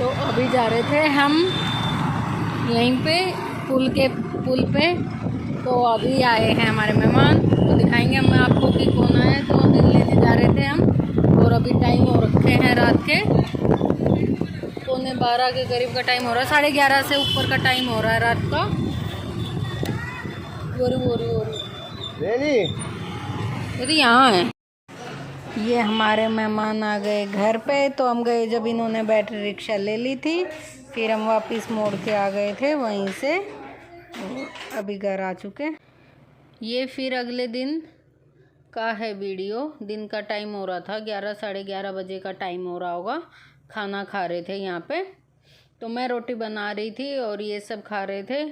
तो अभी जा रहे थे हम यहीं पे पुल पे। तो अभी आए हैं हमारे मेहमान, तो दिखाएंगे हम आपको कि कौन आया। तो दिल लेने जा रहे थे हम, और अभी टाइम हो रखे हैं रात के 11:15 के करीब का टाइम हो रहा है। 11:30 से ऊपर का टाइम हो रहा है रात का। ये यहाँ है। ये हमारे मेहमान आ गए घर पे। तो हम गए जब इन्होंने बैटरी रिक्शा ले ली थी, फिर हम वापस मोड़ के आ गए थे वहीं से। अभी घर आ चुके। ये फिर अगले दिन का है वीडियो। दिन का टाइम हो रहा था 11 साढ़े 11 बजे का टाइम हो रहा होगा। खाना खा रहे थे यहाँ पे। तो मैं रोटी बना रही थी और ये सब खा रहे थे।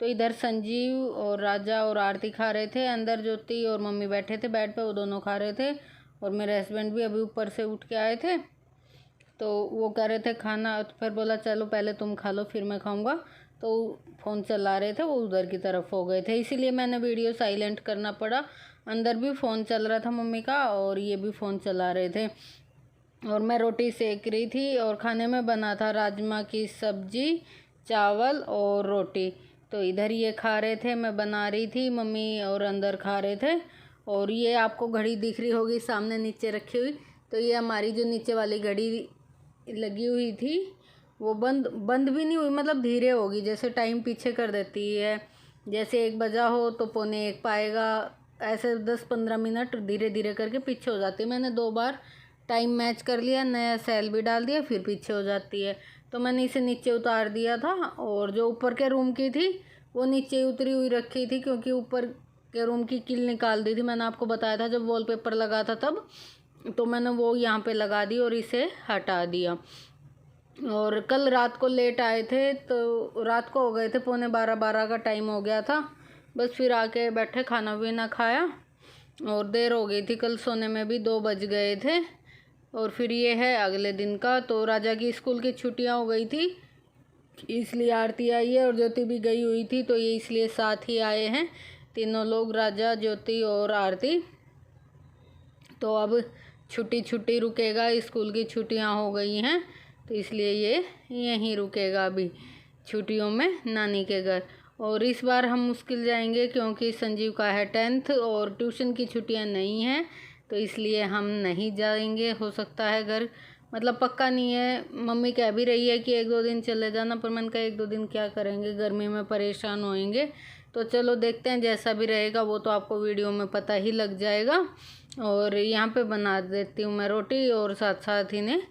तो इधर संजीव और राजा और आरती खा रहे थे। अंदर ज्योति और मम्मी बैठे थे बेड पे, वो दोनों खा रहे थे। और मेरे हस्बैंड भी अभी ऊपर से उठ के आए थे, तो वो कह रहे थे खाना। तो फिर बोला चलो पहले तुम खा लो फिर मैं खाऊंगा। तो फ़ोन चला रहे थे, वो उधर की तरफ हो गए थे, इसीलिए मैंने वीडियो साइलेंट करना पड़ा। अंदर भी फ़ोन चल रहा था मम्मी का, और ये भी फ़ोन चला रहे थे। और मैं रोटी सेक रही थी, और खाने में बना था राजमा की सब्जी, चावल और रोटी। तो इधर ये खा रहे थे, मैं बना रही थी, मम्मी और अंदर खा रहे थे। और ये आपको घड़ी दिख रही होगी सामने नीचे रखी हुई। तो ये हमारी जो नीचे वाली घड़ी लगी हुई थी वो बंद भी नहीं हुई, मतलब धीरे होगी, जैसे टाइम पीछे कर देती है। जैसे 1 बजा हो तो 1:45 पाएगा, ऐसे 10-15 मिनट धीरे धीरे करके पीछे हो जाती है। मैंने 2 बार टाइम मैच कर लिया, नया सेल भी डाल दिया, फिर पीछे हो जाती है। तो मैंने इसे नीचे उतार दिया था। और जो ऊपर के रूम की थी वो नीचे उतरी हुई रखी थी, क्योंकि ऊपर के रूम की कील निकाल दी थी। मैंने आपको बताया था जब वॉलपेपर लगा था तब, तो मैंने वो यहाँ पे लगा दी और इसे हटा दिया। और कल रात को लेट आए थे, तो रात को हो गए थे 11:45 का टाइम हो गया था। बस फिर आके बैठे, खाना पीना खाया, और देर हो गई थी। कल सोने में भी 2 बज गए थे। और फिर ये है अगले दिन का। तो राजा की स्कूल की छुट्टियां हो गई थी, इसलिए आरती आई है, और ज्योति भी गई हुई थी, तो ये इसलिए साथ ही आए हैं तीनों लोग, राजा, ज्योति और आरती। तो अब छुट्टी रुकेगा, स्कूल की छुट्टियां हो गई हैं, तो इसलिए ये यहीं रुकेगा अभी छुट्टियों में नानी के घर। और इस बार हम मुश्किल जाएंगे, क्योंकि संजीव का है 10th और ट्यूशन की छुट्टियां नहीं हैं, तो इसलिए हम नहीं जाएंगे। हो सकता है घर, मतलब पक्का नहीं है। मम्मी कह भी रही है कि 1-2 दिन चले जाना, पर मैंने कहा 1-2 दिन क्या करेंगे, गर्मी में परेशान होएंगे। तो चलो देखते हैं, जैसा भी रहेगा वो तो आपको वीडियो में पता ही लग जाएगा। और यहाँ पे बना देती हूँ मैं रोटी, और साथ साथ इन्हें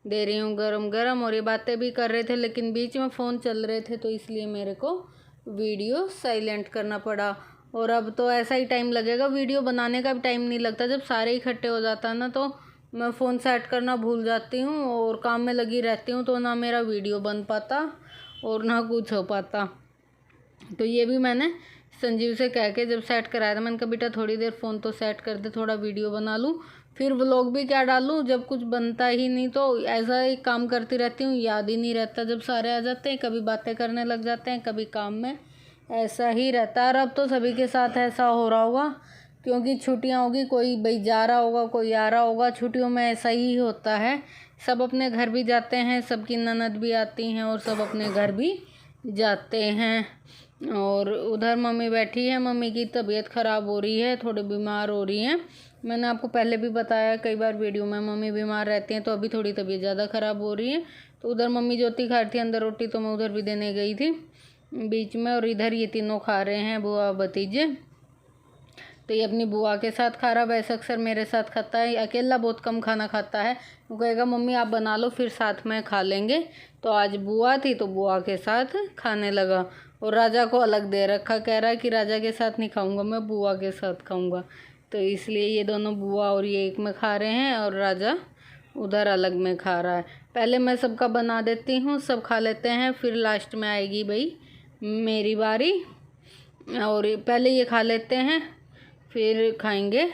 दे रही हूँ गरम गरम। और ये बातें भी कर रहे थे, लेकिन बीच में फ़ोन चल रहे थे, तो इसलिए मेरे को वीडियो साइलेंट करना पड़ा। और अब तो ऐसा ही टाइम लगेगा, वीडियो बनाने का भी टाइम नहीं लगता। जब सारे इकट्ठे हो जाता है ना, तो मैं फ़ोन सेट करना भूल जाती हूँ और काम में लगी रहती हूँ, तो ना मेरा वीडियो बन पाता और ना कुछ हो पाता। तो ये भी मैंने संजीव से कह के जब सेट कराया था, मैंने कहा बेटा थोड़ी देर फ़ोन तो सेट कर दे, थोड़ा वीडियो बना लूँ, फिर व्लॉग भी क्या डालूँ जब कुछ बनता ही नहीं। तो ऐसा ही काम करती रहती हूँ, याद ही नहीं रहता जब सारे आ जाते हैं। कभी बातें करने लग जाते हैं, कभी काम में, ऐसा ही रहता है। और अब तो सभी के साथ ऐसा हो रहा होगा, क्योंकि छुट्टियां होगी, कोई भाई जा रहा होगा, कोई आ रहा होगा। छुट्टियों में ऐसा ही होता है, सब अपने घर भी जाते हैं, सबकी ननद भी आती हैं, और सब अपने घर भी जाते हैं। और उधर मम्मी बैठी है, मम्मी की तबीयत ख़राब हो रही है, थोड़ी बीमार हो रही हैं। मैंने आपको पहले भी बताया कई बार वीडियो में, मम्मी बीमार रहती हैं, तो अभी थोड़ी तबीयत ज़्यादा ख़राब हो रही है। तो उधर मम्मी ज्योति खा रही थी अंदर रोटी, तो मैं उधर भी देने गई थी बीच में। और इधर ये तीनों खा रहे हैं, बुआ भतीजे। तो ये अपनी बुआ के साथ खा रहा, वैसे अक्सर मेरे साथ खाता है, अकेला बहुत कम खाना खाता है। वो कहेगा मम्मी आप बना लो फिर साथ में खा लेंगे। तो आज बुआ थी तो बुआ के साथ खाने लगा। और राजा को अलग दे रखा, कह रहा है कि राजा के साथ नहीं खाऊंगा, मैं बुआ के साथ खाऊंगा। तो इसलिए ये दोनों, बुआ और ये एक में खा रहे हैं, और राजा उधर अलग में खा रहा है। पहले मैं सबका बना देती हूँ, सब खा लेते हैं, फिर लास्ट में आएगी भाई मेरी बारी। और पहले ये खा लेते हैं, फिर खाएंगे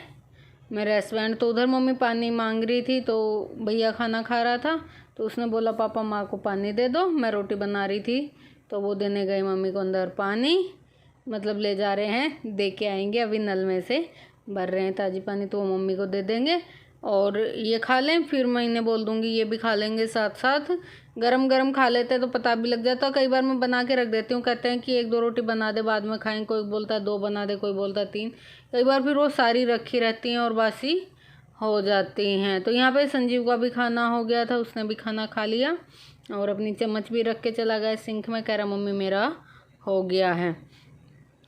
मेरे हस्बैंड। तो उधर मम्मी पानी मांग रही थी, तो भैया खाना खा रहा था, तो उसने बोला पापा माँ को पानी दे दो। मैं रोटी बना रही थी, तो वो देने गए मम्मी को अंदर पानी, मतलब ले जा रहे हैं, दे के आएंगे। अभी नल में से भर रहे हैं ताज़ी पानी, तो वो मम्मी को दे देंगे। और ये खा लें, फिर मैं इन्हें बोल दूँगी ये भी खा लेंगे साथ साथ। गरम गरम खा लेते हैं तो पता भी लग जाता है। कई बार मैं बना के रख देती हूँ, कहते हैं कि 1-2 रोटी बना दे बाद में खाएं, कोई बोलता है 2 बना दे, कोई बोलता है 3। कई बार फिर वो सारी रखी रहती हैं और बासी हो जाती हैं। तो यहाँ पे संजीव का भी खाना हो गया था, उसने भी खाना खा लिया और अपनी चम्मच भी रख के चला गया सिंक में, कह रहा मम्मी मेरा हो गया है।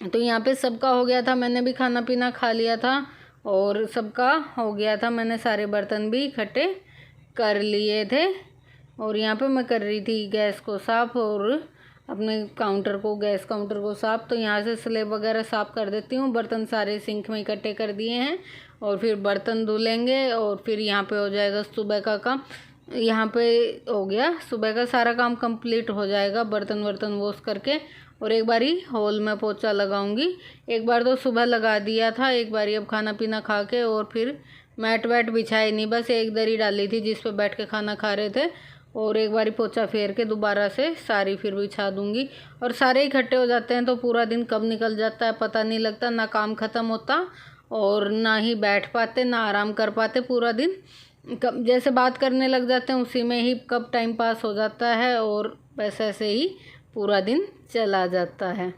तो यहाँ पे सबका हो गया था, मैंने भी खाना पीना खा लिया था और सबका हो गया था। मैंने सारे बर्तन भी इकट्ठे कर लिए थे और यहाँ पे मैं कर रही थी गैस को साफ़ और अपने गैस काउंटर को साफ़। तो यहाँ से स्लेब वगैरह साफ़ कर देती हूँ। बर्तन सारे सिंक में इकट्ठे कर दिए हैं और फिर बर्तन धुलेंगे और फिर यहाँ पे हो जाएगा सुबह का काम। यहाँ पे हो गया सुबह का सारा काम कंप्लीट हो जाएगा, बर्तन वर्तन वॉश करके। और एक बारी हॉल में पोछा लगाऊंगी। एक बार तो सुबह लगा दिया था, एक बारी अब खाना पीना खा के और फिर मैट वैट बिछाई नहीं, बस एक दरी डाली थी जिस पे बैठ के खाना खा रहे थे। और एक बारी पोछा फेर के दोबारा से सारी फिर बिछा दूंगी। और सारे इकट्ठे हो जाते हैं तो पूरा दिन कब निकल जाता है पता नहीं लगता, ना काम ख़त्म होता और ना ही बैठ पाते ना आराम कर पाते। पूरा दिन कब जैसे बात करने लग जाते हैं उसी में ही कब टाइम पास हो जाता है और वैसे ऐसे ही पूरा दिन चला जाता है।